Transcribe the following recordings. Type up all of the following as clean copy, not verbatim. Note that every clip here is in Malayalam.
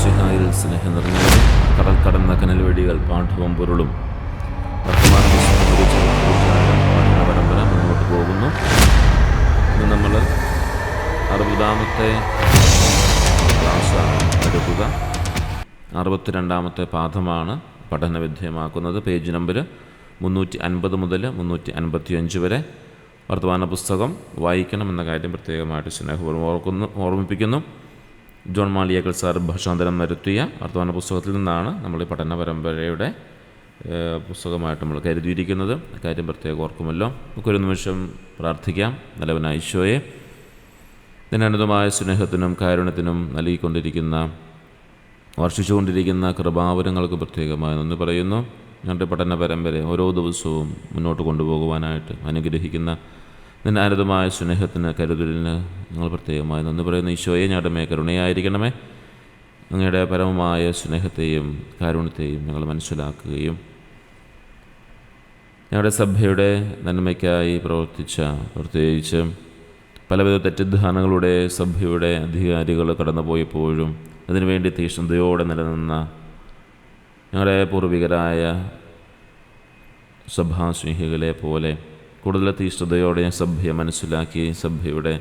മിശിഹായിൽ സ്നേഹം നിറഞ്ഞവരെ, കടൽ കടന്ന കനൽവഴികൾ പാഠവും പൊരുളും വർത്തമാന പഠന പരമ്പര മുന്നോട്ട് പോകുന്നു. ഇന്ന് നമ്മൾ 60-ാമത്തെ ക്ലാസ്സാണ് എടുക്കുക. 62-ാമത്തെ പാഠമാണ് പഠനവിധേയമാക്കുന്നത്. പേജ് നമ്പർ 350 മുതൽ 355 വരെ വർത്തമാന പുസ്തകം വായിക്കണമെന്ന കാര്യം പ്രത്യേകമായിട്ട് സ്നേഹപൂർവ്വം ഓർമ്മിപ്പിക്കുന്നു. ജോൺ മാളിയേക്കൽ സാർ ഭാഷാന്തരം വരുത്തിയ വർത്തമാന പുസ്തകത്തിൽ നിന്നാണ് നമ്മൾ ഈ പഠന പരമ്പരയുടെ പുസ്തകമായിട്ട് നമ്മൾ കരുതിയിരിക്കുന്നത്. കാര്യം പ്രത്യേകം ഓർക്കുമല്ലോ. നമുക്കൊരു നിമിഷം പ്രാർത്ഥിക്കാം. നല്ലവനായ ഈശോയെ, നിന്നനന്തമായ സ്നേഹത്തിനും കാരുണ്യത്തിനും നൽകിക്കൊണ്ടിരിക്കുന്ന വർഷിച്ചുകൊണ്ടിരിക്കുന്ന കൃപാവരങ്ങൾക്ക് പ്രത്യേകമായി നന്ദി പറയുന്നു. ഞങ്ങളുടെ പഠന പരമ്പര ഓരോ ദിവസവും മുന്നോട്ട് കൊണ്ടുപോകുവാനായിട്ട് അനുഗ്രഹിക്കുന്ന നിൻ്റെ അനന്തമായ സ്നേഹത്തിന് കരുതലിന് ഞങ്ങൾ പ്രത്യേകമായി നന്ദി പറയുന്നു. ഈശോയെ, ഞങ്ങളുടെ മേ കരുണയായിരിക്കണമേ. അങ്ങയുടെ പരമമായ സ്നേഹത്തെയും കാരുണ്യത്തെയും ഞങ്ങൾ മനസ്സിലാക്കുകയും ഞങ്ങളുടെ സഭയുടെ നന്മയ്ക്കായി പ്രവർത്തിച്ച, പ്രത്യേകിച്ച് പലവിധ തെറ്റിദ്ധാരണകളുടെ സഭയുടെ അധികാരികൾ കടന്നുപോയപ്പോഴും അതിനുവേണ്ടി തീക്ഷ്ണതയോടെ നിലനിന്ന ഞങ്ങളുടെ പൂർവികരായ സഭാസ്നേഹികളെ പോലെ കൂടുതൽ തീഷ്ണതയോടെ സഭയെ മനസ്സിലാക്കി സഭയുടെ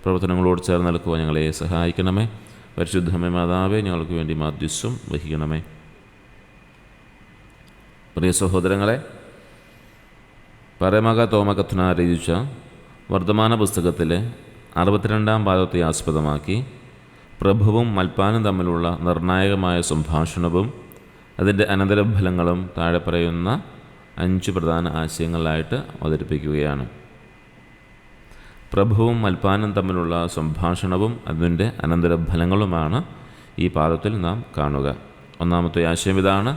പ്രവർത്തനങ്ങളോട് ചേർന്ന് നിൽക്കുവാൻ ഞങ്ങളെ സഹായിക്കണമേ. പരിശുദ്ധമേ മാതാവേ, ഞങ്ങൾക്ക് വേണ്ടി മാധ്യസ്ഥം വഹിക്കണമേ. പ്രിയ സഹോദരങ്ങളെ, പരമക തോമകഥന രചിച്ച വർത്തമാന പുസ്തകത്തിലെ 62-ാം പാഠത്തെ ആസ്പദമാക്കി പ്രഭുവും മൽപ്പാനും തമ്മിലുള്ള നിർണായകമായ സംഭാഷണവും അതിൻ്റെ അനന്തരഫലങ്ങളും താഴെ പറയുന്ന 5 പ്രധാന ആശയങ്ങളായിട്ട് അവതരിപ്പിക്കുകയാണ്. പ്രഭുവും മൽപ്പാനും തമ്മിലുള്ള സംഭാഷണവും അതിൻ്റെ അനന്തരഫലങ്ങളുമാണ് ഈ പാഠത്തിൽ നാം കാണുക. ഒന്നാമത്തെ ആശയം ഇതാണ്: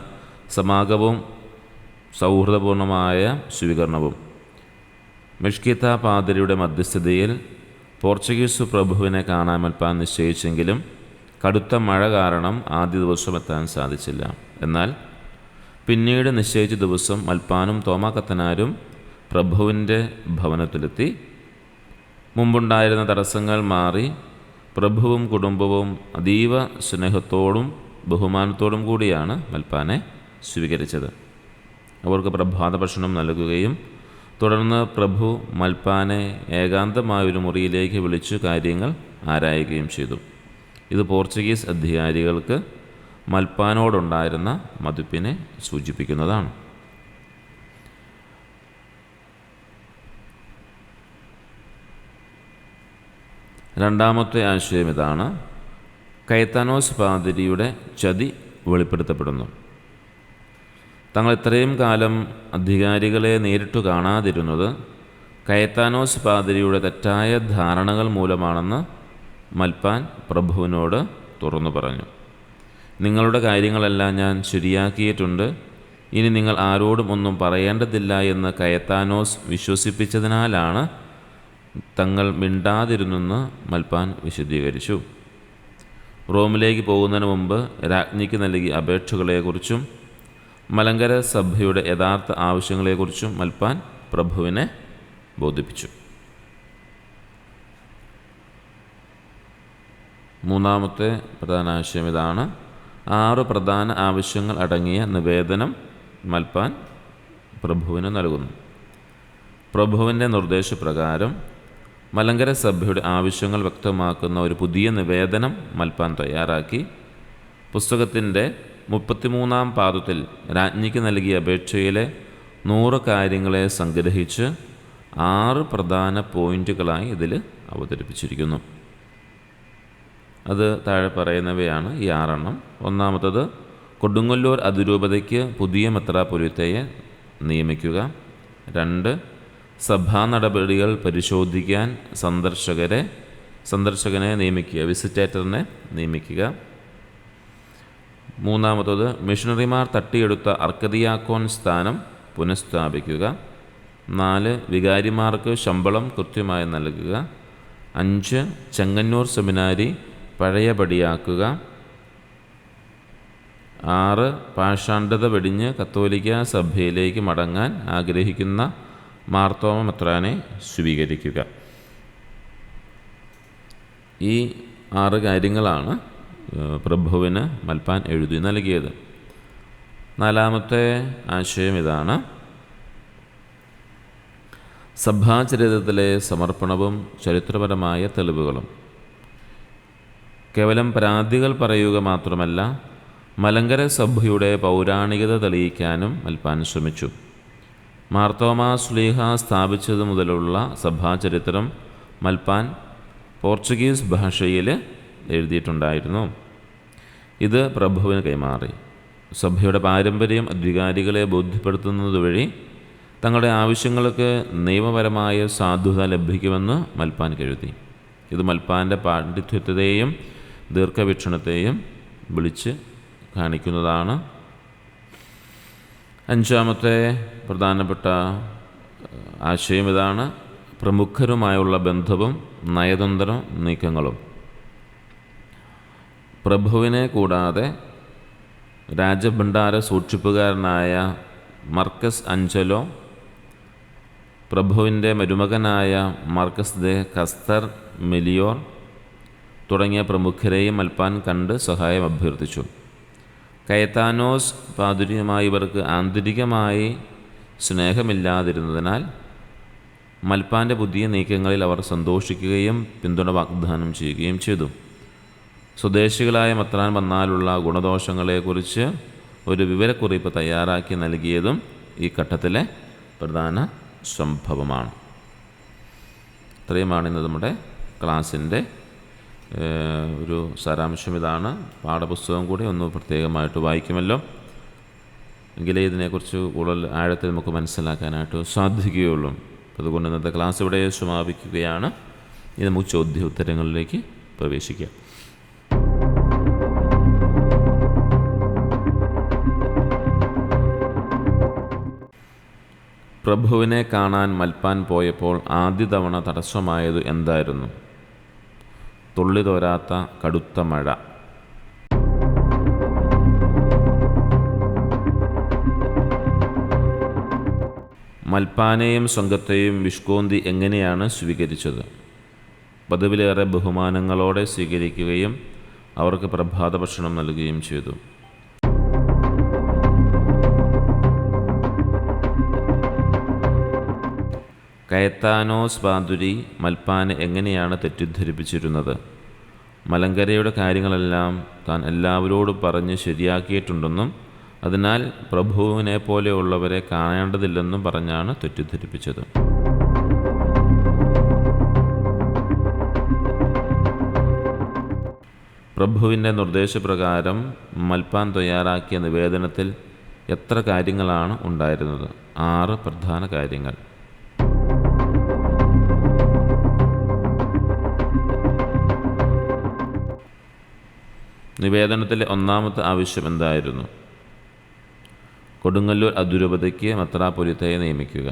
സമാഗമവും സൗഹൃദപൂർണമായ സ്വീകരണവും. മെഷ്കീത്ത പാതിരിയുടെ മധ്യസ്ഥതയിൽ പോർച്ചുഗീസ് പ്രഭുവിനെ കാണാൻ മൽപ്പാൻ നിശ്ചയിച്ചെങ്കിലും കടുത്ത മഴ കാരണം ആദ്യ ദിവസം എത്താൻ സാധിച്ചില്ല. എന്നാൽ പിന്നീട് നിശ്ചയിച്ച ദിവസം മൽപ്പാനും തോമാക്കത്തനാരും പ്രഭുവിൻ്റെ ഭവനത്തിലെത്തി. മുമ്പുണ്ടായിരുന്ന തടസ്സങ്ങൾ മാറി പ്രഭുവും കുടുംബവും അതീവ സ്നേഹത്തോടും ബഹുമാനത്തോടും കൂടിയാണ് മൽപ്പാനെ സ്വീകരിച്ചത്. അവർക്ക് പ്രഭാത ഭക്ഷണം നൽകുകയും തുടർന്ന് പ്രഭു മൽപ്പാനെ ഏകാന്തമായൊരു മുറിയിലേക്ക് വിളിച്ചു കാര്യങ്ങൾ ആരായുകയും ചെയ്തു. ഇത് പോർച്ചുഗീസ് അധികാരികൾക്ക് മൽപ്പാനോടുണ്ടായിരുന്ന മതിപ്പിനെ സൂചിപ്പിക്കുന്നതാണ്. രണ്ടാമത്തെ ആശയം ഇതാണ്: കയത്താനോസ് പാതിരിയുടെ ചതി വെളിപ്പെടുത്തപ്പെടുന്നു. തങ്ങൾ ഇത്രയും കാലം അധികാരികളെ നേരിട്ട് കാണാതിരുന്നത് കയത്താനോസ് പാതിരിയുടെ തെറ്റായ ധാരണകൾ മൂലമാണെന്ന് മൽപ്പാൻ പ്രഭുവിനോട് തുറന്നു പറഞ്ഞു. നിങ്ങളുടെ കാര്യങ്ങളെല്ലാം ഞാൻ ശരിയാക്കിയിട്ടുണ്ട്, ഇനി നിങ്ങൾ ആരോടും ഒന്നും പറയേണ്ടതില്ല എന്ന് കയത്താനോസ് വിശ്വസിപ്പിച്ചതിനാലാണ് തങ്ങൾ മിണ്ടാതിരുന്നെന്ന് മൽപ്പാൻ വിശദീകരിച്ചു. റോമിലേക്ക് പോകുന്നതിന് മുമ്പ് രാജ്ഞിക്ക് നൽകിയ അപേക്ഷകളെക്കുറിച്ചും മലങ്കര സഭയുടെ യഥാർത്ഥ ആവശ്യങ്ങളെക്കുറിച്ചും മൽപ്പാൻ പ്രഭുവിനെ ബോധിപ്പിച്ചു. മൂന്നാമത്തെ പ്രധാന ആശയം ഇതാണ്: 6 പ്രധാന ആവശ്യങ്ങൾ അടങ്ങിയ നിവേദനം മൽപ്പാൻ പ്രഭുവിന് നൽകുന്നു. പ്രഭുവിൻ്റെ നിർദ്ദേശപ്രകാരം മലങ്കര സഭയുടെ ആവശ്യങ്ങൾ വ്യക്തമാക്കുന്ന ഒരു പുതിയ നിവേദനം മൽപ്പാൻ തയ്യാറാക്കി. പുസ്തകത്തിൻ്റെ 33-ാം പാദത്തിൽ രാജ്ഞിക്ക് നൽകിയ അപേക്ഷയിലെ 100 കാര്യങ്ങളെ സംഗ്രഹിച്ച് 6 പ്രധാന പോയിൻ്റുകളായി ഇതിൽ അവതരിപ്പിച്ചിരിക്കുന്നു. അത് താഴെ പറയുന്നവയാണ് ഈ 6 എണ്ണം. ഒന്നാമത്തത്, കൊടുങ്ങല്ലൂർ അതിരൂപതയ്ക്ക് പുതിയ മെത്രാപ്പൊലീത്തയെ നിയമിക്കുക. 2, സഭാ നടപടികൾ പരിശോധിക്കാൻ സന്ദർശകനെ നിയമിക്കുക, വിസിറ്റേറ്ററിനെ നിയമിക്കുക. 3, മിഷണറിമാർ തട്ടിയെടുത്ത അർക്കദിയാക്കോൻ സ്ഥാനം പുനഃസ്ഥാപിക്കുക. 4, വികാരിമാർക്ക് ശമ്പളം കൃത്യമായി നൽകുക. 5, ചെങ്ങന്നൂർ സെമിനാരി പഴയപടിയാക്കുക. 6, പാഷാണ്ഡത വെടിഞ്ഞ് കത്തോലിക്ക സഭയിലേക്ക് മടങ്ങാൻ ആഗ്രഹിക്കുന്ന മാർത്തോമ മെത്രാനെ സ്വീകരിക്കുക. ഈ 6 കാര്യങ്ങളാണ് പ്രഭുവിന് മൽപ്പാൻ എഴുതി നൽകിയത്. നാലാമത്തെ ആശയം ഇതാണ്: സഭാചരിത്രത്തിലെ സമർപ്പണവും ചരിത്രപരമായ തെളിവുകളും. കേവലം പരാതികൾ പറയുക മാത്രമല്ല, മലങ്കര സഭയുടെ പൗരാണികത തെളിയിക്കാനും മൽപ്പാൻ ശ്രമിച്ചു. മാർത്തോമാ ശ്ലീഹ സ്ഥാപിച്ചതു മുതലുള്ള സഭാചരിത്രം മൽപ്പാൻ പോർച്ചുഗീസ് ഭാഷയിൽ എഴുതിയിട്ടുണ്ടായിരുന്നു. ഇത് പ്രഭുവിന് കൈമാറി. സഭയുടെ പാരമ്പര്യം അധികാരികളെ ബോധ്യപ്പെടുത്തുന്നതുവഴി തങ്ങളുടെ ആവശ്യങ്ങൾക്ക് നിയമപരമായ സാധുത ലഭിക്കുമെന്ന് മൽപ്പാൻ കരുതി. ഇത് മൽപ്പാൻ്റെ പാണ്ഡിത്യത്തെയും ദീർഘവീക്ഷണത്തെയും വിളിച്ച് കാണിക്കുന്നതാണ്. അഞ്ചാമത്തെ പ്രധാനപ്പെട്ട ആശയം ഇതാണ്: പ്രമുഖരുമായുള്ള ബന്ധവും നയതന്ത്ര നീക്കങ്ങളും. പ്രഭുവിനെ കൂടാതെ രാജഭണ്ഡാര സൂക്ഷിപ്പുകാരനായ മർക്കസ് അഞ്ചലോ, പ്രഭുവിൻ്റെ മരുമകനായ മാർക്കസ് ദെ കസ്തർ മെലിയോർ തുടങ്ങിയ പ്രമുഖരെയും മൽപ്പാൻ കണ്ട് സഹായം അഭ്യർത്ഥിച്ചു. കയത്താനോസ് പാതിരിയുമായി ഇവർക്ക് ആന്തരികമായി സ്നേഹമില്ലാതിരുന്നതിനാൽ മൽപ്പാൻ്റെ പുതിയ നീക്കങ്ങളിൽ അവർ സന്തോഷിക്കുകയും പിന്തുണ വാഗ്ദാനം ചെയ്യുകയും ചെയ്തു. സ്വദേശികളായ മെത്രാൻ വന്നാലുള്ള ഗുണദോഷങ്ങളെക്കുറിച്ച് ഒരു വിവരക്കുറിപ്പ് തയ്യാറാക്കി നൽകിയതും ഈ ഘട്ടത്തിലെ പ്രധാന സംഭവമാണ്. ഇത്രയുമാണ് ഇന്ന് നമ്മുടെ ക്ലാസ്സിൻ്റെ ഒരു സാരാംശം. ഇതാണ്. പാഠപുസ്തകം കൂടി ഒന്ന് പ്രത്യേകമായിട്ട് വായിക്കുമല്ലോ, എങ്കിലേ ഇതിനെക്കുറിച്ച് കൂടുതൽ ആഴത്തിൽ നമുക്ക് മനസ്സിലാക്കാനായിട്ട് സാധിക്കുകയുള്ളൂ. അതുകൊണ്ട് ഇന്നത്തെ ക്ലാസ് ഇവിടെ സമാപിക്കുകയാണ്. ഇനി നമുക്ക് ചോദ്യോത്തരങ്ങളിലേക്ക് പ്രവേശിക്കാം. പ്രഭുവിനെ കാണാൻ മൽപ്പാൻ പോയപ്പോൾ ആദ്യ തവണ തടസ്സമായത് എന്തായിരുന്നു? തുള്ളി തോരാത്ത കടുത്ത മഴ. മൽപ്പാനെയും സംഘത്തെയും വിഷ്കോന്തി എങ്ങനെയാണ് സ്വീകരിച്ചത്? പതിവിലേറെ ബഹുമാനങ്ങളോടെ സ്വീകരിക്കുകയും അവർക്ക് പ്രഭാത ഭക്ഷണം നൽകുകയും ചെയ്തു. കയത്താനോസ് പാതുരി മൽപ്പാനെ എങ്ങനെയാണ് തെറ്റിദ്ധരിപ്പിച്ചിരുന്നത്? മലങ്കരയുടെ കാര്യങ്ങളെല്ലാം താൻ എല്ലാവരോടും പറഞ്ഞ് ശരിയാക്കിയിട്ടുണ്ടെന്നും അതിനാൽ പ്രഭുവിനെ പോലെയുള്ളവരെ കാണേണ്ടതില്ലെന്നും പറഞ്ഞാണ് തെറ്റിദ്ധരിപ്പിച്ചത്. പ്രഭുവിൻ്റെ നിർദ്ദേശപ്രകാരം മൽപ്പാൻ തയ്യാറാക്കിയ നിവേദനത്തിൽ എത്ര കാര്യങ്ങളാണ് ഉണ്ടായിരുന്നത്? 6 പ്രധാന കാര്യങ്ങൾ. നിവേദനത്തിലെ ഒന്നാമത്തെ ആവശ്യം എന്തായിരുന്നു? കൊടുങ്ങല്ലൂർ അതിരൂപതയ്ക്ക് മെത്രാപ്പൊലീത്തയെ നിയമിക്കുക.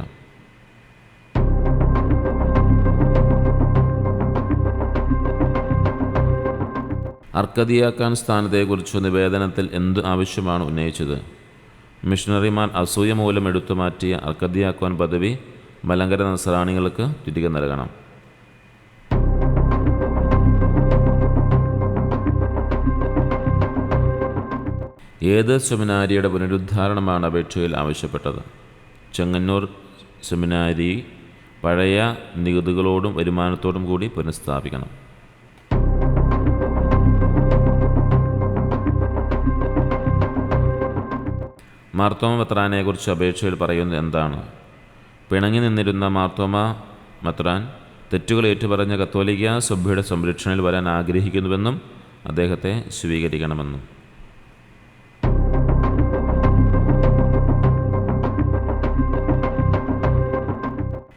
അർക്കദിയാക്കാൻ സ്ഥാനത്തെക്കുറിച്ച് നിവേദനത്തിൽ എന്ത് ആവശ്യമാണ് ഉന്നയിച്ചത്? മിഷണറിമാർ അസൂയ മൂലം എടുത്തുമാറ്റിയ അർക്കദിയാക്കാൻ പദവി മലങ്കര നസ്രാണികൾക്ക് തിരികെ നൽകണം. ഏത് സെമിനാരിയുടെ പുനരുദ്ധാരണമാണ് അപേക്ഷയിൽ ആവശ്യപ്പെട്ടത്? ചെങ്ങന്നൂർ സെമിനാരി പഴയ നികുതികളോടും വരുമാനത്തോടും കൂടി പുനഃസ്ഥാപിക്കണം. മാർത്തോമ മെത്രാനെക്കുറിച്ച് അപേക്ഷയിൽ പറയുന്നത് എന്താണ്? പിണങ്ങി നിന്നിരുന്ന മാർത്തോമ മെത്രാൻ തെറ്റുകൾ ഏറ്റുപറഞ്ഞ കത്തോലിക്ക സഭയുടെ സംരക്ഷണയിൽ വരാൻ ആഗ്രഹിക്കുന്നുവെന്നും അദ്ദേഹത്തെ സ്വീകരിക്കണമെന്നും.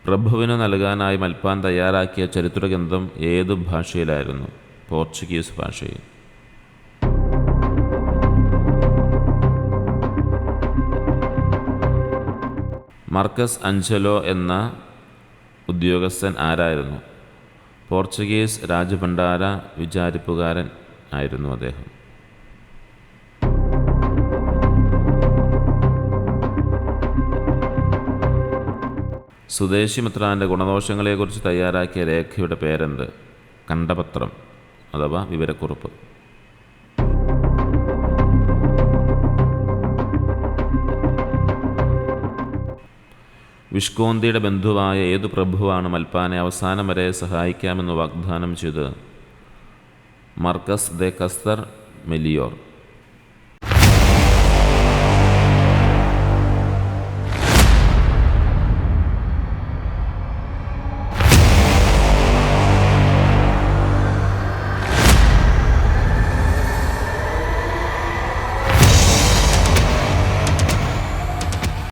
പ്രഭുവിന് നൽകാനായി മൽപ്പാൻ തയ്യാറാക്കിയ ചരിത്രഗ്രന്ഥം ഏത് ഭാഷയിലായിരുന്നു? പോർച്ചുഗീസ് ഭാഷയിൽ. മർക്കസ് അഞ്ചലോ എന്ന ഉദ്യോഗസ്ഥൻ ആരായിരുന്നു? പോർച്ചുഗീസ് രാജഭണ്ഡാര വിചാരിപ്പുകാരൻ ആയിരുന്നു അദ്ദേഹം. സുദേശി മെത്രാൻ്റെ ഗുണദോഷങ്ങളെക്കുറിച്ച് തയ്യാറാക്കിയ രേഖയുടെ പേരെന്ത്? കണ്ടപത്രം അഥവാ വിവരക്കുറിപ്പ്. വിഷ്കോന്തിയുടെ ബന്ധുവായ ഏതു പ്രഭുവാണ് മൽപ്പാനെ അവസാനം വരെ സഹായിക്കാമെന്ന് വാഗ്ദാനം ചെയ്ത്? മർക്കസ് ദെ കസ്തർ മെലിയോർ.